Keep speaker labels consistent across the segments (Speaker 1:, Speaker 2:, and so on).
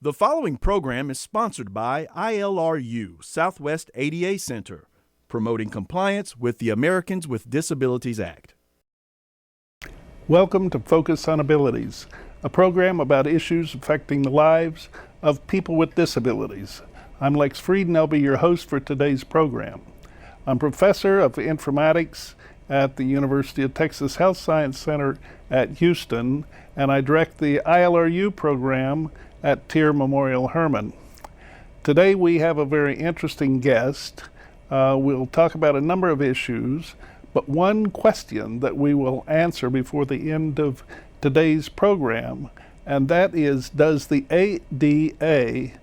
Speaker 1: The following program is sponsored by ILRU, Southwest ADA Center, promoting compliance with the Americans with Disabilities Act.
Speaker 2: Welcome to Focus on Abilities, a program about issues affecting the lives of people with disabilities. I'm Lex Frieden. I'll be your host for today's program. I'm professor of informatics at the University of Texas Health Science Center at Houston, and I direct the ILRU program at Tier Memorial Hermann. Today we have a very interesting guest. We'll talk about a number of issues, but one question that we will answer before the end of today's program, and that is, does the ADA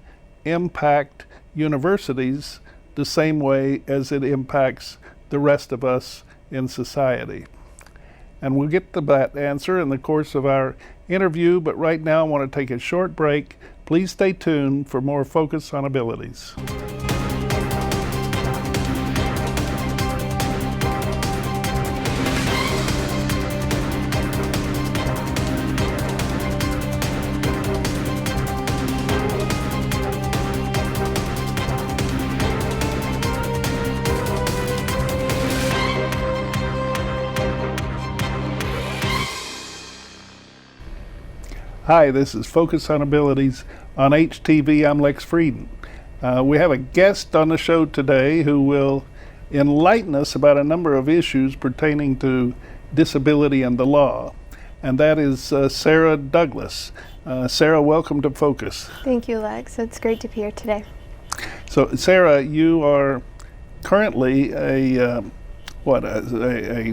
Speaker 2: impact universities the same way as it impacts the rest of us in society? And we'll get to that answer in the course of our interview, but right now I want to take a short break. Please stay tuned for more Focus on Abilities. Hi, this is Focus on Abilities on HTV. I'm Lex Frieden. We have a guest on the show today who will enlighten us about a number of issues pertaining to disability and the law, and that is Sarah Douglas. Sarah, welcome to Focus.
Speaker 3: Thank you, Lex. It's great to be here today.
Speaker 2: So, Sarah, you are currently a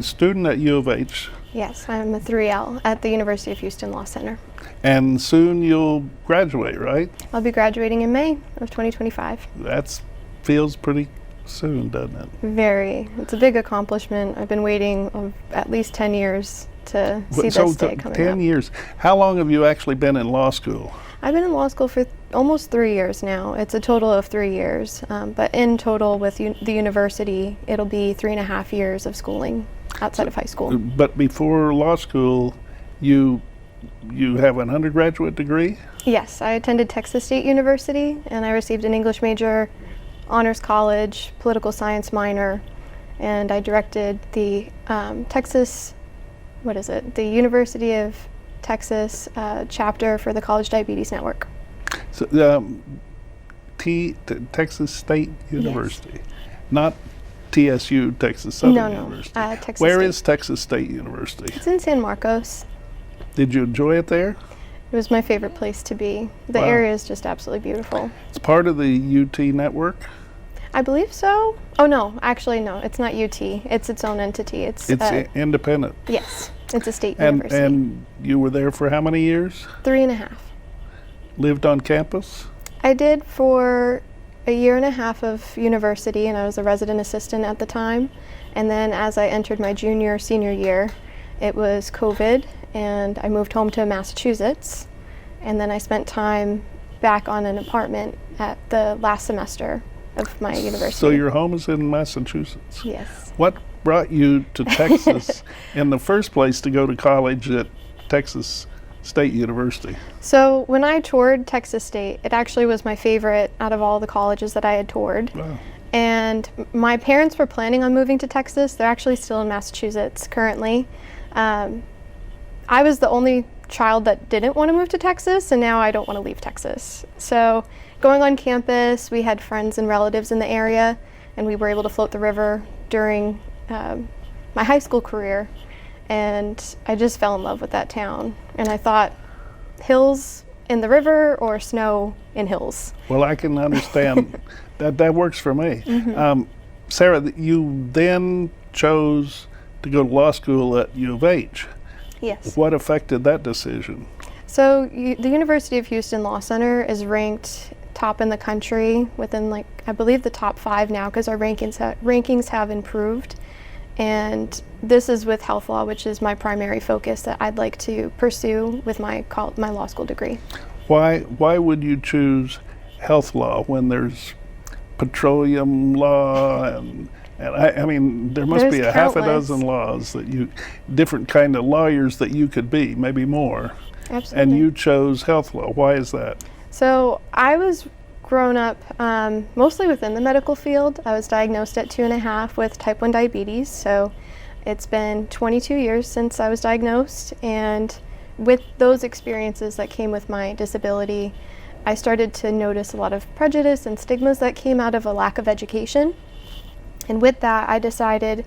Speaker 2: student at U of H.
Speaker 3: Yes, I'm a 3L at the University of Houston Law Center.
Speaker 2: And soon you'll graduate, right?
Speaker 3: I'll be graduating in May of 2025.
Speaker 2: That feels pretty soon, doesn't it?
Speaker 3: Very. It's a big accomplishment. I've been waiting at least 10 years to see this day coming
Speaker 2: 10
Speaker 3: up.
Speaker 2: years. How long have you actually been in law school?
Speaker 3: I've been in law school for almost 3 years now. It's a total of 3 years. But in total with the university, it'll be 3.5 years of schooling outside of high school.
Speaker 2: But before law school, you have an undergraduate degree?
Speaker 3: Yes, I attended Texas State University, and I received an English major, honors college, political science minor, and I directed the the University of Texas chapter for the College Diabetes Network.
Speaker 2: So, Texas State University, yes. Not TSU, Texas Southern University.
Speaker 3: Texas
Speaker 2: Where
Speaker 3: State.
Speaker 2: is Texas State University?
Speaker 3: It's in San Marcos.
Speaker 2: Did you enjoy it there?
Speaker 3: It was my favorite place to be. The area is just absolutely beautiful.
Speaker 2: It's part of the UT network?
Speaker 3: I believe so. Oh no, actually no, it's not UT. It's its own entity. It's
Speaker 2: independent.
Speaker 3: Yes, it's a state university.
Speaker 2: And you were there for how many years?
Speaker 3: 3.5.
Speaker 2: Lived on campus?
Speaker 3: I did for 1.5 years of university, and I was a resident assistant at the time. And then as I entered my senior year, it was COVID, and I moved home to Massachusetts. And then I spent time back on an apartment at the last semester of my university.
Speaker 2: So your home is in Massachusetts?
Speaker 3: Yes.
Speaker 2: What brought you to Texas in the first place to go to college at Texas State University?
Speaker 3: So when I toured Texas State, it actually was my favorite out of all the colleges that I had toured.
Speaker 2: Wow.
Speaker 3: And my parents were planning on moving to Texas. They're actually still in Massachusetts currently. I was the only child that didn't want to move to Texas, and now I don't want to leave Texas. So going on campus, we had friends and relatives in the area, and we were able to float the river during my high school career. And I just fell in love with that town. And I thought, hills in the river or snow in hills?
Speaker 2: Well, I can understand that works for me.
Speaker 3: Mm-hmm.
Speaker 2: Sarah, you then chose to go to law school at U of H.
Speaker 3: Yes.
Speaker 2: What affected that decision?
Speaker 3: So the University of Houston Law Center is ranked top in the country within, I believe the top 5 now, because our rankings have improved. And this is with health law, which is my primary focus that I'd like to pursue with my law school degree.
Speaker 2: Why would you choose health law when there's petroleum law and I mean, there must be a half a dozen laws that different kind of lawyers that you could be, maybe more.
Speaker 3: Absolutely.
Speaker 2: And you chose health law. Why is that?
Speaker 3: So I was grown up mostly within the medical field. I was diagnosed at 2.5 with type 1 diabetes. So it's been 22 years since I was diagnosed. And with those experiences that came with my disability, I started to notice a lot of prejudice and stigmas that came out of a lack of education. And with that, I decided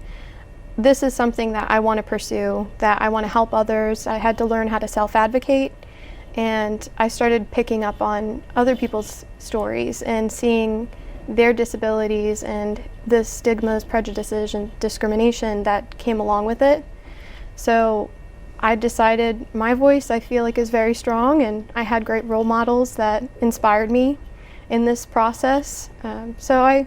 Speaker 3: this is something that I want to pursue, that I want to help others. I had to learn how to self-advocate, and I started picking up on other people's stories and seeing their disabilities and the stigmas, prejudices, and discrimination that came along with it. So I decided my voice, I feel like, is very strong, and I had great role models that inspired me in this process. So I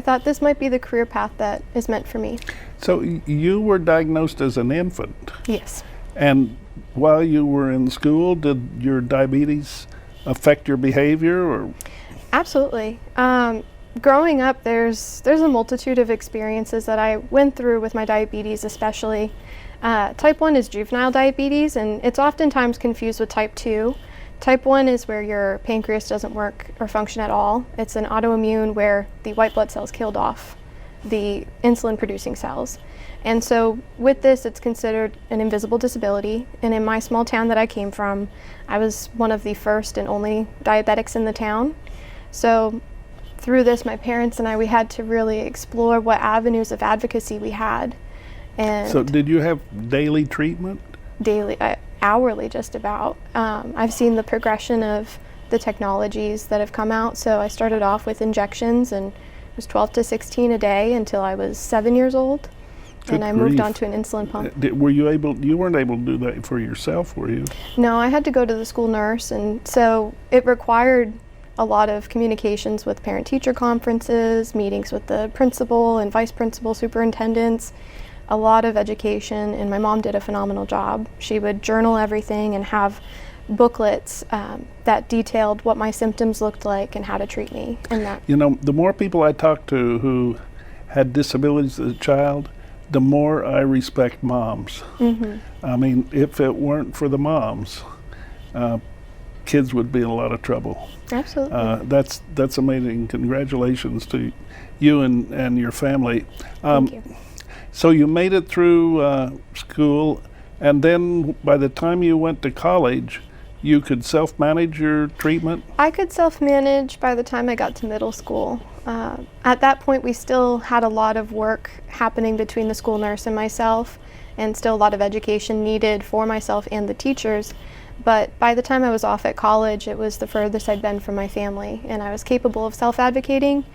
Speaker 3: thought this might be the career path that is meant for me.
Speaker 2: So you were diagnosed as an infant.
Speaker 3: Yes.
Speaker 2: And while you were in school, did your diabetes affect your behavior? Or?
Speaker 3: Absolutely. Growing up, there's a multitude of experiences that I went through with my diabetes, especially. Type 1 is juvenile diabetes, and it's oftentimes confused with type 2. Type 1 is where your pancreas doesn't work or function at all. It's an autoimmune where the white blood cells killed off the insulin-producing cells. And so with this, it's considered an invisible disability. And in my small town that I came from, I was one of the first and only diabetics in the town. So through this, my parents and I, we had to really explore what avenues of advocacy we had. And
Speaker 2: so did you have daily treatment?
Speaker 3: Daily, hourly just about. I've seen the progression of the technologies that have come out. So I started off with injections, and it was 12 to 16 a day until I was 7 years old.
Speaker 2: Good
Speaker 3: and I
Speaker 2: grief.
Speaker 3: moved on to an insulin pump.
Speaker 2: You weren't able to do that for yourself, were you?
Speaker 3: No, I had to go to the school nurse, and so it required a lot of communications with parent-teacher conferences, meetings with the principal and vice principal, superintendents, a lot of education, and my mom did a phenomenal job. She would journal everything and have booklets that detailed what my symptoms looked like and how to treat me. And that,
Speaker 2: you know, the more people I talk to who had disabilities as a child, the more I respect moms.
Speaker 3: Mm-hmm.
Speaker 2: I mean, if it weren't for the moms, kids would be in a lot of trouble.
Speaker 3: Absolutely.
Speaker 2: That's amazing. Congratulations to you and your family.
Speaker 3: Thank you.
Speaker 2: So you made it through school, and then by the time you went to college, you could self-manage your treatment?
Speaker 3: I could self-manage by the time I got to middle school. At that point, we still had a lot of work happening between the school nurse and myself, and still a lot of education needed for myself and the teachers. But by the time I was off at college, it was the furthest I'd been from my family, and I was capable of self-advocating,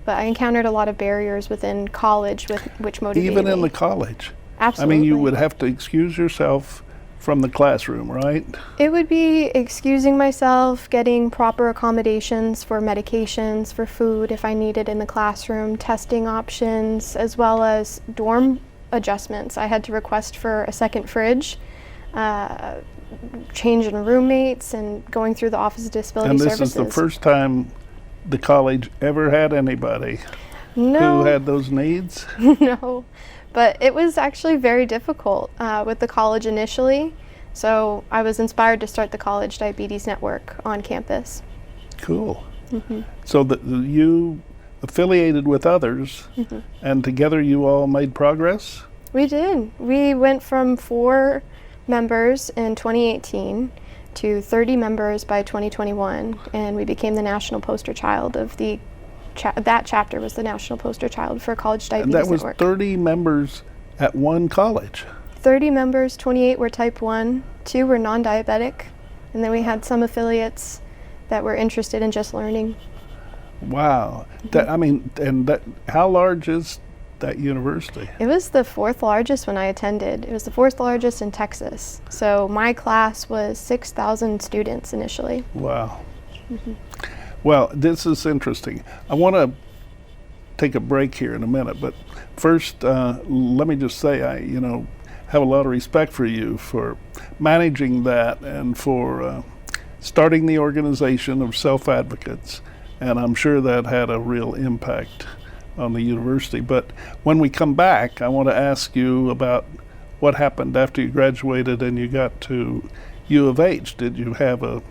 Speaker 3: but I encountered a lot of barriers within college which motivated me.
Speaker 2: Even in the college?
Speaker 3: Absolutely.
Speaker 2: I mean, you would have to excuse yourself from the classroom, right?
Speaker 3: It would be excusing myself, getting proper accommodations for medications, for food if I needed in the classroom, testing options, as well as dorm adjustments. I had to request for a second fridge, change in roommates, and going through the Office of Disability Services.
Speaker 2: And this is the first time the college ever had anybody who had those needs?
Speaker 3: No. But it was actually very difficult with the college initially. So I was inspired to start the College Diabetes Network on campus.
Speaker 2: Cool.
Speaker 3: Mm-hmm.
Speaker 2: So you affiliated with others,
Speaker 3: mm-hmm.
Speaker 2: and together you all made progress?
Speaker 3: We did. We went from 4 members in 2018 to 30 members by 2021, and we became the national poster child of the that chapter was the national poster child for College Diabetes
Speaker 2: Network. And that was
Speaker 3: Network.
Speaker 2: 30 members at one college?
Speaker 3: 30 members, 28 were type 1, 2 were non-diabetic, and then we had some affiliates that were interested in just learning.
Speaker 2: Wow. Mm-hmm. How large is that university?
Speaker 3: It was the 4th largest when I attended. It was the 4th largest in Texas. So my class was 6,000 students initially.
Speaker 2: Wow.
Speaker 3: Mm-hmm.
Speaker 2: Well, this is interesting. I want to take a break here in a minute, but first, let me just say I have a lot of respect for you for managing that and for starting the organization of self-advocates, and I'm sure that had a real impact on the university. But when we come back, I want to ask you about what happened after you graduated and you got to U of H. Did you have a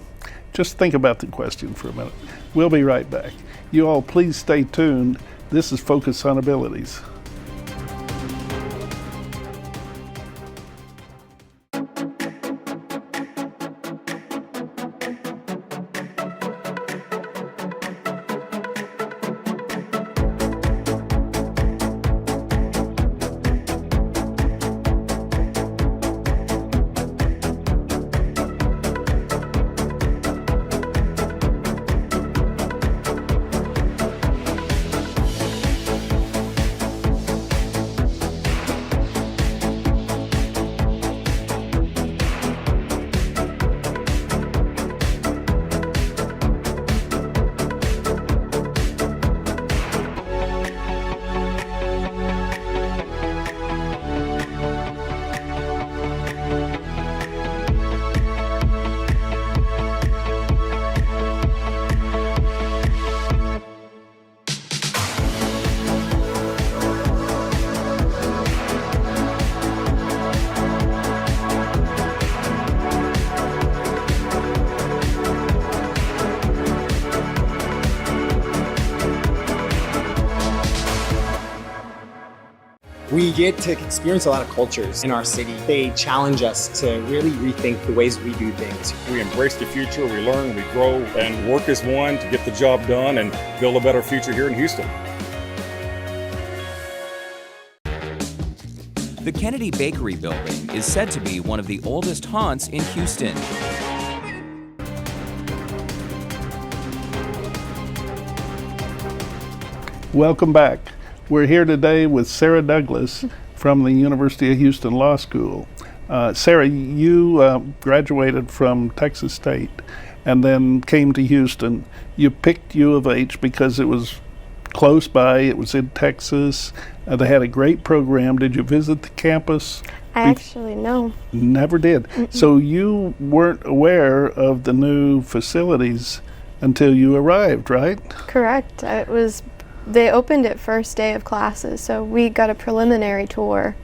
Speaker 2: Just think about the question for a minute. We'll be right back. You all please stay tuned. This is Focus on Abilities.
Speaker 4: We get to experience a lot of cultures in our city. They challenge us to really rethink the ways we do things.
Speaker 5: We embrace the future, we learn, we grow, and work as one to get the job done and build a better future here in Houston.
Speaker 6: The Kennedy Bakery building is said to be one of the oldest haunts in Houston.
Speaker 2: Welcome back. We're here today with Sarah Douglas from the University of Houston Law School. Sarah, you graduated from Texas State and then came to Houston. You picked U of H because it was close by, it was in Texas. They had a great program. Did you visit the campus?
Speaker 3: Actually, no.
Speaker 2: Never did. Mm-mm. So you weren't aware of the new facilities until you arrived, right?
Speaker 3: Correct. They opened it first day of classes, so we got a preliminary tour,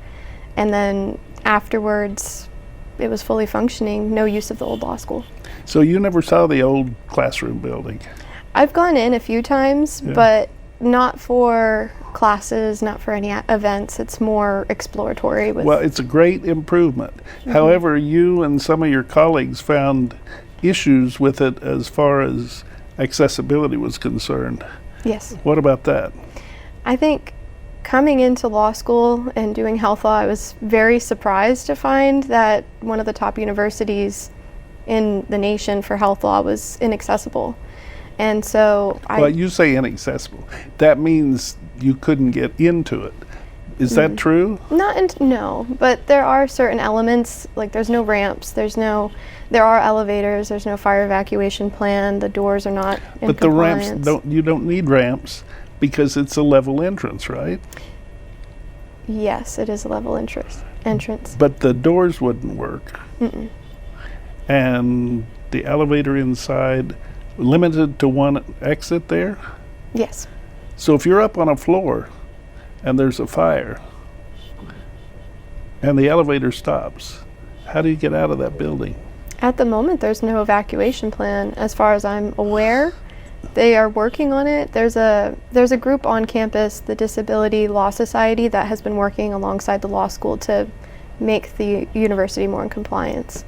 Speaker 3: and then afterwards it was fully functioning, no use of the old law school.
Speaker 2: So you never saw the old classroom building?
Speaker 3: I've gone in a few times, but not for classes, not for any events. It's more exploratory.
Speaker 2: Well, it's a great improvement. Mm-hmm. However, you and some of your colleagues found issues with it as far as accessibility was concerned.
Speaker 3: Yes.
Speaker 2: What about that?
Speaker 3: I think coming into law school and doing health law, I was very surprised to find that one of the top universities in the nation for health law was inaccessible. And so
Speaker 2: Well, you say inaccessible. That means you couldn't get into it. Is that true?
Speaker 3: No, but there are certain elements, like there's no ramps, there are elevators, there's no fire evacuation plan, the doors are not in
Speaker 2: But
Speaker 3: compliance.
Speaker 2: the ramps, you don't need ramps because it's a level entrance, right?
Speaker 3: Yes, it is a level entrance.
Speaker 2: But the doors wouldn't work.
Speaker 3: Mm-mm.
Speaker 2: And the elevator inside, limited to one exit there?
Speaker 3: Yes.
Speaker 2: So if you're up on a floor and there's a fire and the elevator stops, how do you get out of that building?
Speaker 3: At the moment, there's no evacuation plan. As far as I'm aware, they are working on it. There's a group on campus, the Disability Law Society, that has been working alongside the law school to make the university more in compliance.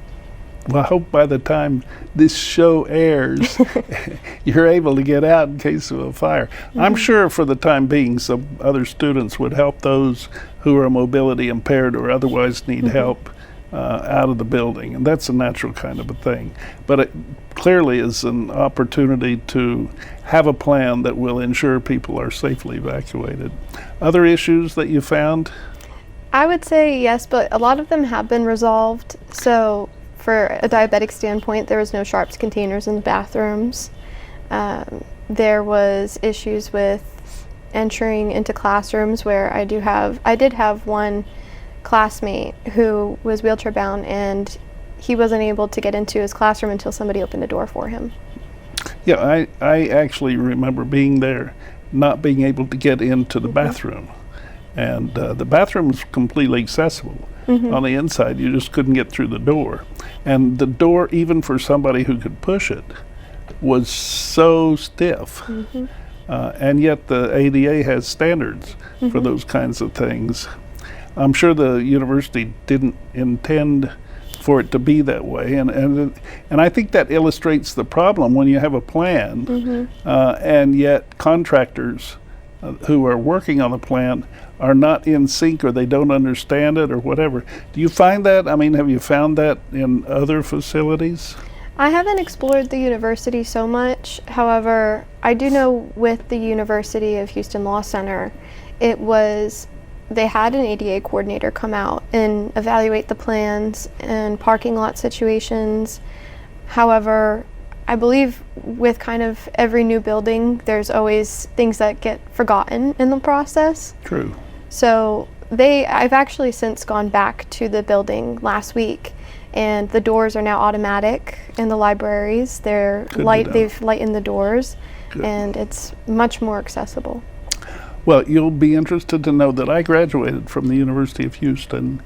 Speaker 2: Well, I hope by the time this show airs, you're able to get out in case of a fire. Mm-hmm. I'm sure for the time being, some other students would help those who are mobility impaired or otherwise need help out of the building, and that's a natural kind of a thing. But it clearly is an opportunity to have a plan that will ensure people are safely evacuated. Other issues that you found?
Speaker 3: I would say yes, but a lot of them have been resolved. So for a diabetic standpoint, there was no sharps containers in the bathrooms. There was issues with entering into classrooms where I did have one classmate who was wheelchair bound, and he wasn't able to get into his classroom until somebody opened the door for him.
Speaker 2: Yeah, I actually remember being there, not being able to get into the bathroom. And the bathroom was completely accessible. On the inside, you just couldn't get through the door. And the door, even for somebody who could push it, was so stiff. And yet the ADA has standards for those kinds of things. I'm sure the university didn't intend for it to be that way, and I think that illustrates the problem when you have a plan, and yet contractors who are working on the plan are not in sync, or they don't understand it, or whatever. Do you find that? I mean, have you found that in other facilities?
Speaker 3: I haven't explored the university so much. However, I do know with the University of Houston Law Center, they had an ADA coordinator come out and evaluate the plans and parking lot situations. However, I believe with kind of every new building, there's always things that get forgotten in the process.
Speaker 2: True.
Speaker 3: So I've actually since gone back to the building last week, and the doors are now automatic in the libraries. They've lightened the doors. Good. And it's much more accessible.
Speaker 2: Well, you'll be interested to know that I graduated from the University of Houston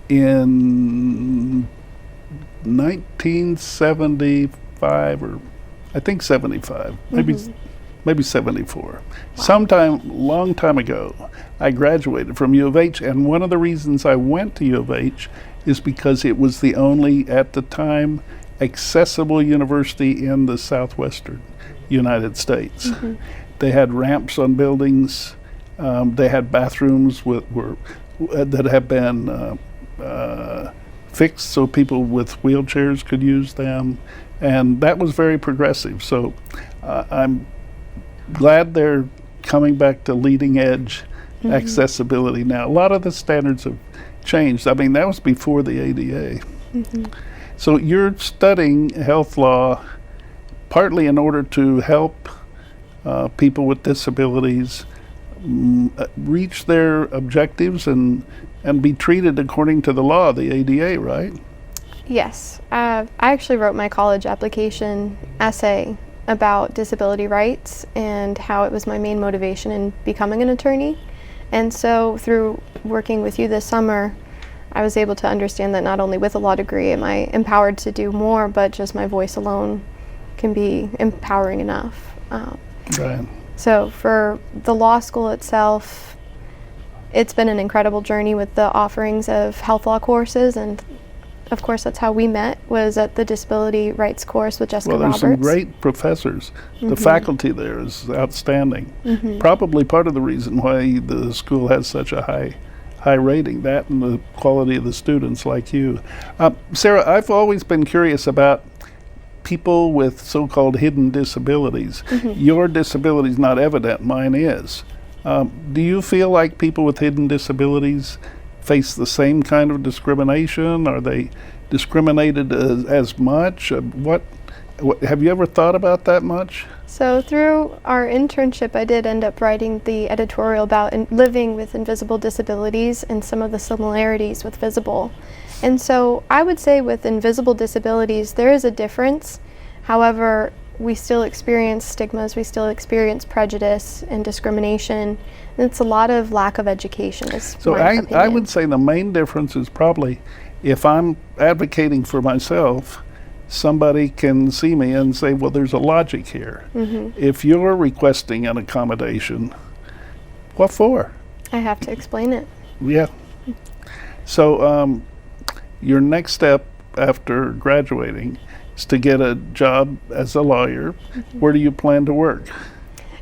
Speaker 2: in 1975, or I think 75, maybe 74. Long time ago, I graduated from U of H, and one of the reasons I went to U of H is because it was the only, at the time, accessible university in the southwestern United States. They had ramps on buildings. They had bathrooms that have been fixed so people with wheelchairs could use them, and that was very progressive. So I'm glad they're coming back to leading edge accessibility now. A lot of the standards have changed. I mean, that was before the ADA. So you're studying health law partly in order to help people with disabilities reach their objectives and be treated according to the law, the ADA, right?
Speaker 3: Yes. I actually wrote my college application essay about disability rights and how it was my main motivation in becoming an attorney. And so through working with you this summer, I was able to understand that not only with a law degree am I empowered to do more, but just my voice alone can be empowering enough.
Speaker 2: Right.
Speaker 3: So for the law school itself, it's been an incredible journey with the offerings of health law courses, and of course that's how we met, was at the disability rights course with Jessica Roberts.
Speaker 2: Well, there's some great professors. The faculty there is outstanding. Probably part of the reason why the school has such a high rating, that and the quality of the students like you. Sarah, I've always been curious about people with so-called hidden disabilities. Your disability is not evident, mine is. Do you feel like people with hidden disabilities face the same kind of discrimination? Are they discriminated as much? What have you ever thought about that much?
Speaker 3: So through our internship, I did end up writing the editorial about living with invisible disabilities and some of the similarities with visible. And so I would say with invisible disabilities, there is a difference. However, we still experience stigmas, we still experience prejudice and discrimination, and it's a lot of lack of education.
Speaker 2: So I would say the main difference is probably if I'm advocating for myself, somebody can see me and say, well, there's a logic here. If you're requesting an accommodation, what for?
Speaker 3: I have to explain it.
Speaker 2: Yeah. So your next step after graduating is to get a job as a lawyer. Where do you plan to work?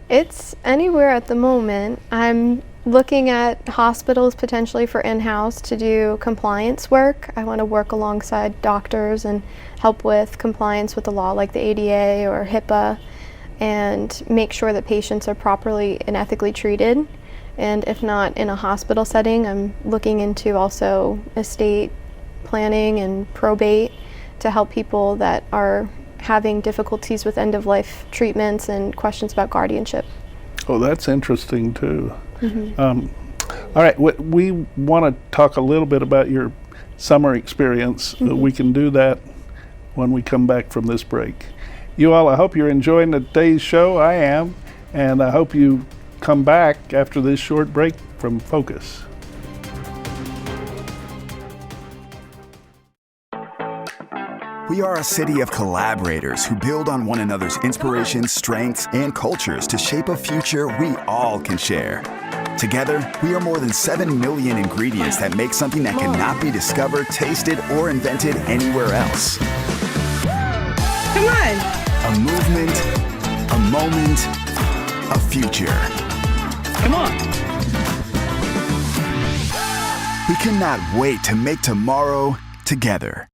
Speaker 3: It's anywhere at the moment. I'm looking at hospitals potentially for in-house to do compliance work. I want to work alongside doctors and help with compliance with the law like the ADA or HIPAA, and make sure that patients are properly and ethically treated. And if not in a hospital setting, I'm looking into also estate planning and probate to help people that are having difficulties with end-of-life treatments and questions about guardianship.
Speaker 2: Oh, that's interesting too. All right, we want to talk a little bit about your summer experience. We can do that when we come back from this break. You all, I hope you're enjoying today's show. I am, and I hope you come back after this short break from Focus.
Speaker 7: We are a city of collaborators who build on one another's inspirations, strengths, and cultures to shape a future we all can share. Together, we are more than 7 million ingredients that make something that cannot be discovered, tasted, or invented anywhere else.
Speaker 8: Come on!
Speaker 7: A movement, a moment, a future.
Speaker 8: Come on!
Speaker 7: We cannot wait to make tomorrow together.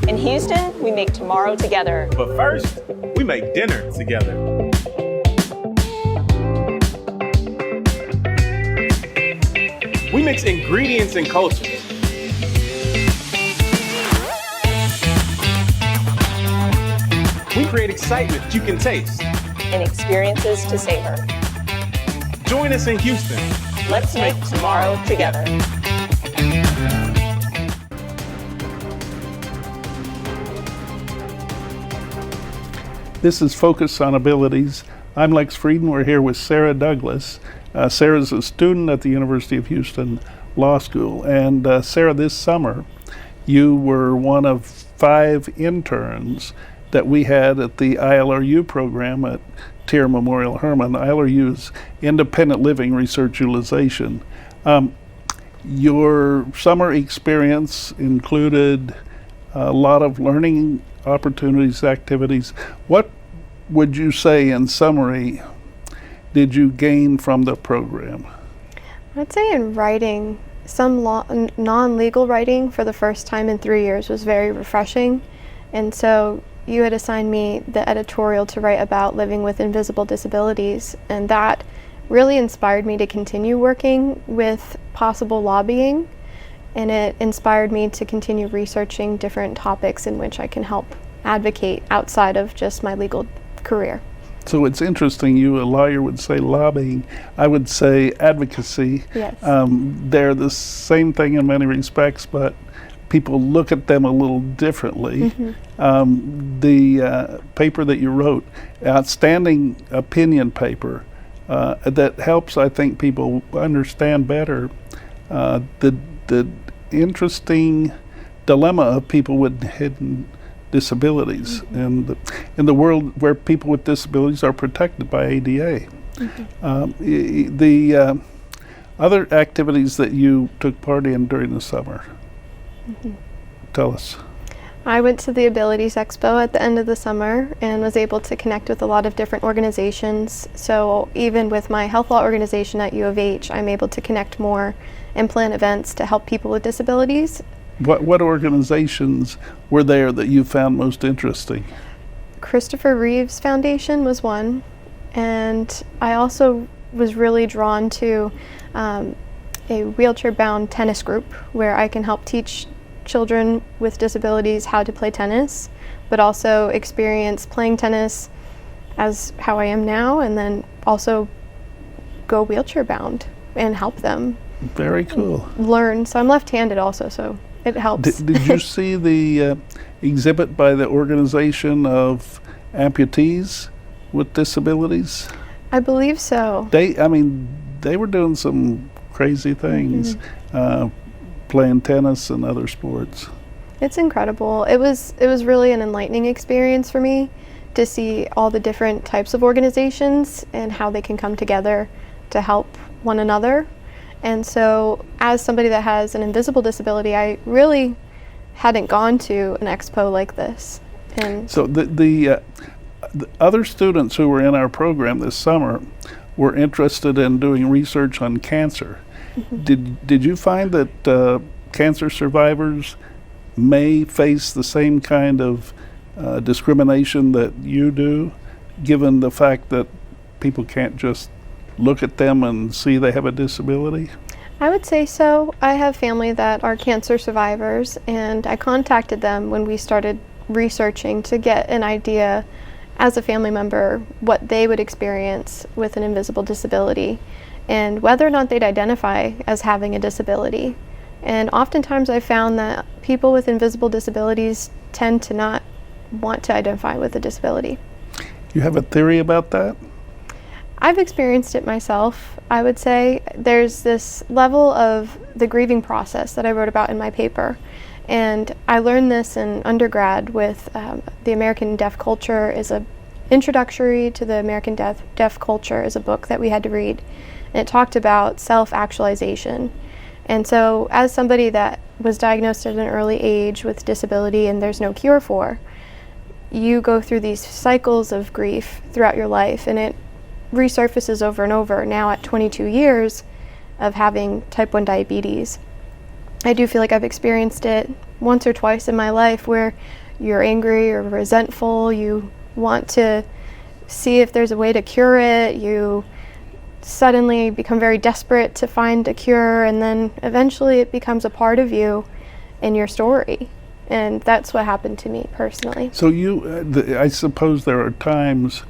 Speaker 9: In Houston, we make tomorrow together.
Speaker 10: But first, we make dinner together. We mix ingredients and cultures. We create excitement that you can taste.
Speaker 9: And experiences to savor.
Speaker 10: Join us in Houston.
Speaker 9: Let's make tomorrow together.
Speaker 2: This is Focus on Abilities. I'm Lex Frieden. We're here with Sarah Douglas. Sarah's a student at the University of Houston Law School. And Sarah, this summer, you were one of 5 interns that we had at the ILRU program at Tier Memorial Hermann. ILRU is Independent Living Research Utilization. Your summer experience included a lot of learning opportunities, activities. What would you say in summary did you gain from the program?
Speaker 3: I'd say in writing, some non-legal writing for the first time in 3 years was very refreshing. And so you had assigned me the editorial to write about living with invisible disabilities, and that really inspired me to continue working with possible lobbying, and it inspired me to continue researching different topics in which I can help advocate outside of just my legal career.
Speaker 2: So it's interesting, you, a lawyer, would say lobbying. I would say advocacy.
Speaker 3: Yes.
Speaker 2: They're the same thing in many respects, but people look at them a little differently. Mm-hmm. The paper that you wrote, outstanding opinion paper, that helps, I think, people understand better the interesting dilemma of people with hidden disabilities, mm-hmm. and in the world where people with disabilities are protected by ADA. Mm-hmm. The other activities that you took part in during the summer, mm-hmm. Tell us.
Speaker 3: I went to the Abilities Expo at the end of the summer and was able to connect with a lot of different organizations. So even with my health law organization at U of H, I'm able to connect more and plan events to help people with disabilities.
Speaker 2: What organizations were there that you found most interesting?
Speaker 3: Christopher Reeves Foundation was one, and I also was really drawn to a wheelchair-bound tennis group where I can help teach children with disabilities how to play tennis, but also experience playing tennis as how I am now, and then also go wheelchair-bound and help them.
Speaker 2: Very cool.
Speaker 3: Learn. So I'm left-handed also, so it helps.
Speaker 2: Did you see the exhibit by the Organization of Amputees with Disabilities?
Speaker 3: I believe so.
Speaker 2: They were doing some crazy things, mm-hmm. Playing tennis and other sports.
Speaker 3: It's incredible. It was really an enlightening experience for me to see all the different types of organizations and how they can come together to help one another. And so as somebody that has an invisible disability, I really hadn't gone to an expo like this. And
Speaker 2: so the other students who were in our program this summer were interested in doing research on cancer. Mm-hmm. Did you find that cancer survivors may face the same kind of discrimination that you do, given the fact that people can't just look at them and see they have a disability?
Speaker 3: I would say so. I have family that are cancer survivors, and I contacted them when we started researching to get an idea as a family member what they would experience with an invisible disability and whether or not they'd identify as having a disability. And oftentimes I found that people with invisible disabilities tend to not want to identify with a disability.
Speaker 2: You have a theory about that?
Speaker 3: I've experienced it myself. I would say there's this level of the grieving process that I wrote about in my paper. And I learned this in undergrad with the American Deaf Culture is a introductory to the American Deaf Culture is a book that we had to read. And it talked about self-actualization. And so as somebody that was diagnosed at an early age with disability and there's no cure for, you go through these cycles of grief throughout your life, and it resurfaces over and over. Now at 22 years of having type 1 diabetes, I do feel like I've experienced it once or twice in my life where you're angry or resentful, you want to see if there's a way to cure it, you suddenly become very desperate to find a cure, and then eventually it becomes a part of you and your story. And that's what happened to me personally.
Speaker 2: So I suppose there are times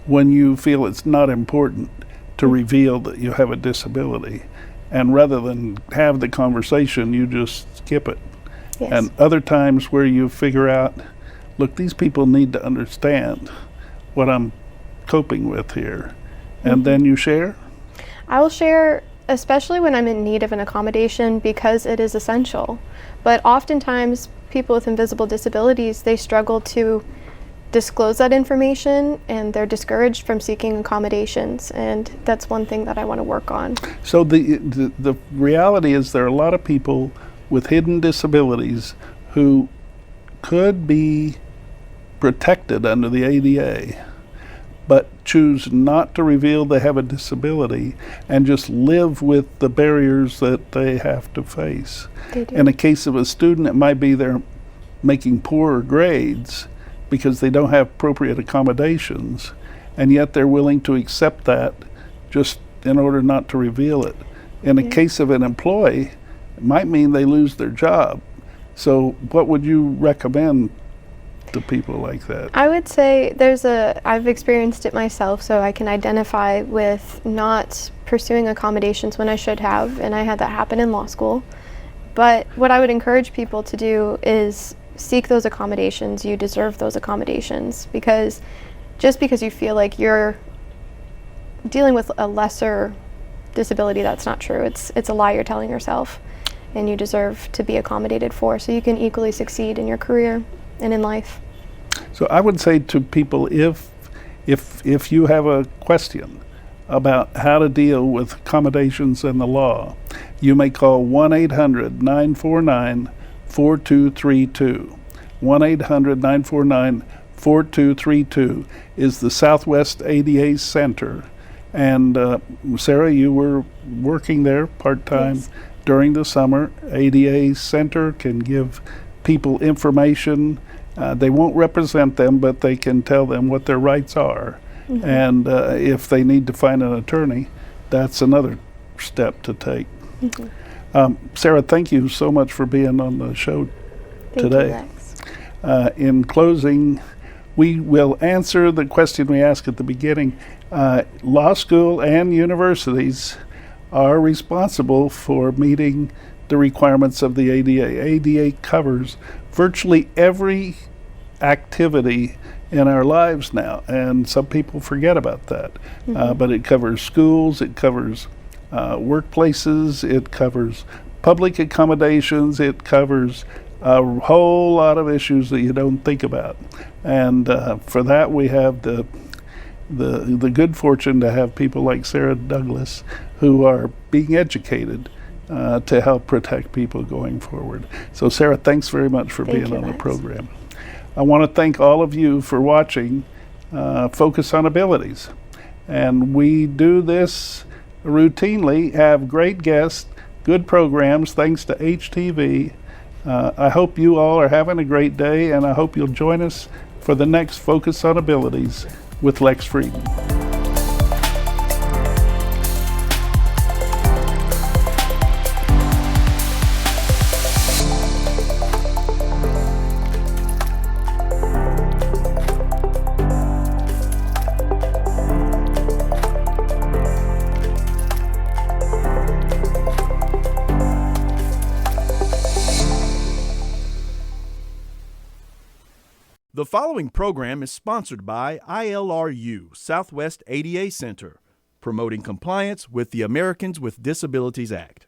Speaker 2: when you feel it's not important to reveal that you have a disability, and rather than have the conversation, you just skip it.
Speaker 3: Yes.
Speaker 2: And other times where you figure out, look, these people need to understand what I'm coping with here, and then you share?
Speaker 3: I will share, especially when I'm in need of an accommodation, because it is essential. But oftentimes, people with invisible disabilities, they struggle to disclose that information, and they're discouraged from seeking accommodations, and that's one thing that I want to work on.
Speaker 2: So the reality is there are a lot of people with hidden disabilities who could be protected under the ADA, but choose not to reveal they have a disability and just live with the barriers that they have to face. In the case of a student, it might be they're making poorer grades because they don't have appropriate accommodations, and yet they're willing to accept that just in order not to reveal it. In the case of an employee, it might mean they lose their job. So what would you recommend to people like that?
Speaker 3: I would say I've experienced it myself, so I can identify with not pursuing accommodations when I should have, and I had that happen in law school. But what I would encourage people to do is seek those accommodations. You deserve those accommodations, because just because you feel like you're dealing with a lesser disability, that's not true. It's a lie you're telling yourself, and you deserve to be accommodated for so you can equally succeed in your career and in life.
Speaker 2: So I would say to people, if you have a question about how to deal with accommodations in the law, you may call 1-800-949-4232. 1-800-949-4232 is the Southwest ADA Center. And Sarah, you were working there part-time during the summer. ADA Center can give people information. They won't represent them, but they can tell them what their rights are. And if they need to find an attorney, that's another step to take. Sarah, thank you so much for being on the show today.
Speaker 3: Thank you, Lex.
Speaker 2: In closing, we will answer the question we asked at the beginning. Law school and universities are responsible for meeting the requirements of the ADA. ADA covers virtually every activity in our lives now, and some people forget about that. But it covers schools, it covers workplaces, it covers public accommodations, it covers a whole lot of issues that you don't think about. And for that, we have the good fortune to have people like Sarah Douglas who are being educated to help protect people going forward. So Sarah, thanks very much for being on the program. I want to thank all of you for watching Focus on Abilities. And we do this routinely, have great guests, good programs, thanks to HTV. I hope you all are having a great day, and I hope you'll join us for the next Focus on Abilities with Lex Frieden.
Speaker 1: The following program is sponsored by ILRU, Southwest ADA Center, promoting compliance with the Americans with Disabilities Act.